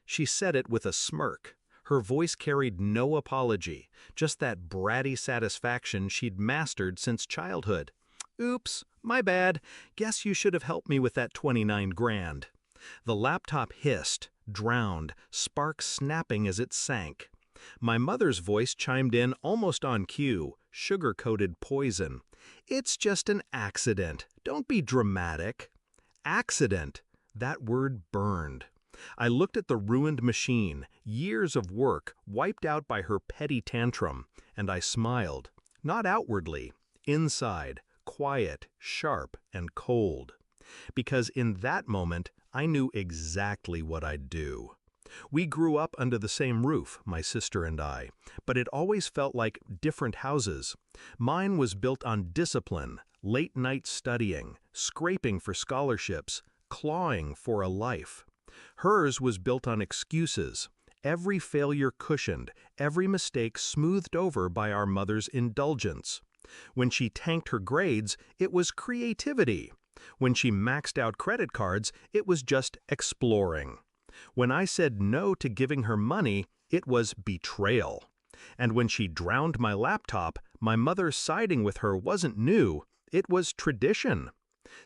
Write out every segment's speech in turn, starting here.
She said it with a smirk. Her voice carried no apology, just that bratty satisfaction she'd mastered since childhood. Oops, my bad. Guess you should have helped me with that 29 grand. The laptop hissed, drowned, sparks snapping as it sank. My mother's voice chimed in almost on cue, sugar-coated poison. It's just an accident. Don't be dramatic. Accident. That word burned. I looked at the ruined machine, years of work wiped out by her petty tantrum, and I smiled. Not outwardly, inside, quiet, sharp, and cold. Because in that moment, I knew exactly what I'd do. We grew up under the same roof, my sister and I, but it always felt like different houses. Mine was built on discipline, late-night studying, scraping for scholarships, clawing for a life. Hers was built on excuses, every failure cushioned, every mistake smoothed over by our mother's indulgence. When she tanked her grades, it was creativity. When she maxed out credit cards, it was just exploring. When I said no to giving her money, it was betrayal. And when she drowned my laptop, my mother siding with her wasn't new, it was tradition.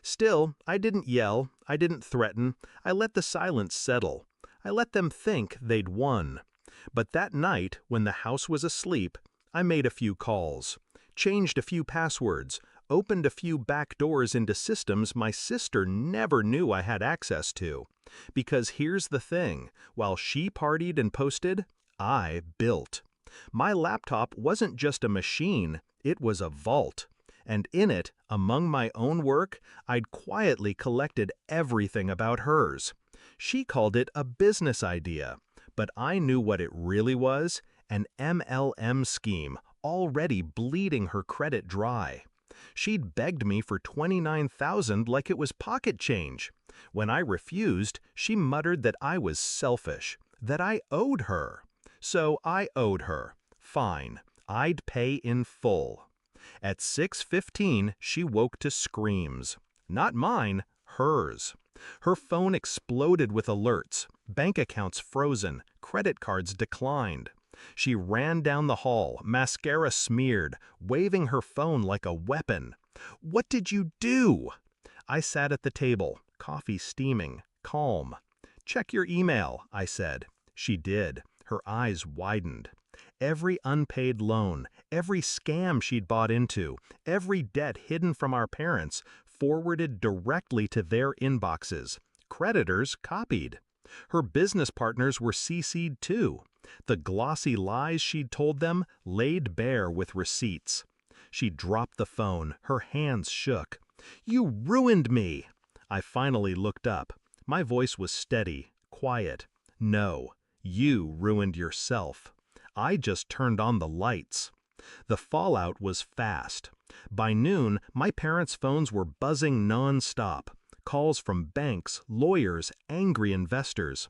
Still, I didn't yell, I didn't threaten, I let the silence settle. I let them think they'd won. But that night, when the house was asleep, I made a few calls, changed a few passwords, opened a few back doors into systems my sister never knew I had access to. Because here's the thing, while she partied and posted, I built. My laptop wasn't just a machine, it was a vault. And in it, among my own work, I'd quietly collected everything about hers. She called it a business idea, but I knew what it really was, an MLM scheme, already bleeding her credit dry. She'd begged me for $29,000 like it was pocket change. When I refused, she muttered that I was selfish, that I owed her. So I owed her. Fine, I'd pay in full. At 6:15, she woke to screams. Not mine, hers. Her phone exploded with alerts, bank accounts frozen, credit cards declined. She ran down the hall, mascara smeared, waving her phone like a weapon. "What did you do?" I sat at the table, coffee steaming, calm. "Check your email," I said. She did. Her eyes widened. Every unpaid loan, every scam she'd bought into, every debt hidden from our parents, forwarded directly to their inboxes. Creditors copied. Her business partners were CC'd too. The glossy lies she'd told them laid bare with receipts. She dropped the phone, her hands shook. "You ruined me!" I finally looked up. My voice was steady, quiet. "No, you ruined yourself. I just turned on the lights." The fallout was fast. By noon, my parents' phones were buzzing non-stop. Calls from banks, lawyers, angry investors.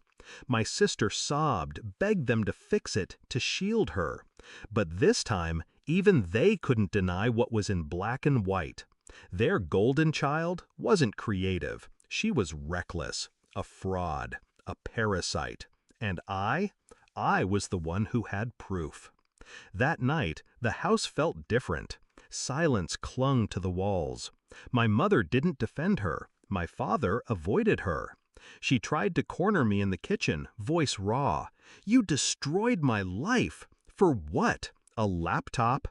My sister sobbed, begged them to fix it, to shield her. But this time, even they couldn't deny what was in black and white. Their golden child wasn't creative. She was reckless, a fraud, a parasite. And I was the one who had proof. That night, the house felt different. Silence clung to the walls. My mother didn't defend her. My father avoided her. She tried to corner me in the kitchen, voice raw. "You destroyed my life. For what? A laptop?"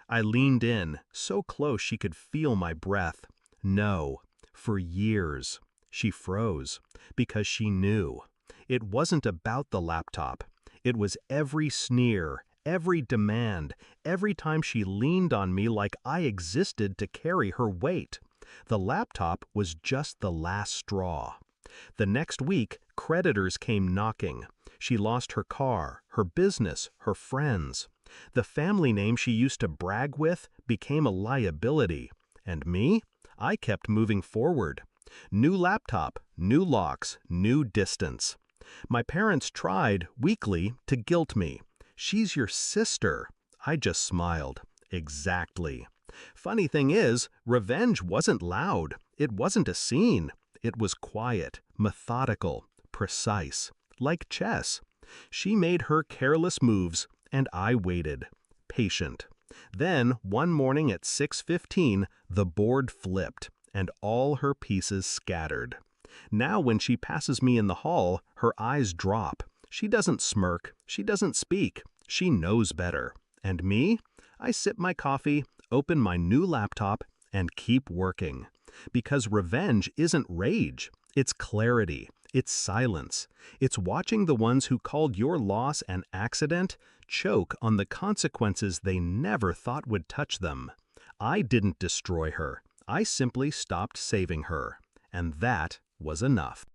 I leaned in, so close she could feel my breath. "No, for years." She froze, because she knew. It wasn't about the laptop. It was every sneer, every demand, every time she leaned on me like I existed to carry her weight. The laptop was just the last straw. The next week, creditors came knocking. She lost her car, her business, her friends. The family name she used to brag with became a liability. And me? I kept moving forward. New laptop, new locks, new distance. My parents tried, weakly, to guilt me. "She's your sister." I just smiled. Exactly. Funny thing is, revenge wasn't loud. It wasn't a scene. It was quiet, methodical, precise. like chess. She made her careless moves, and I waited, patient. Then, one morning at 6:15, the board flipped, and all her pieces scattered. Now when she passes me in the hall, her eyes drop. She doesn't smirk, she doesn't speak, she knows better. And me? I sip my coffee, open my new laptop, and keep working. Because revenge isn't rage, it's clarity, it's silence. It's watching the ones who called your loss an accident choke on the consequences they never thought would touch them. I didn't destroy her, I simply stopped saving her. And that was enough.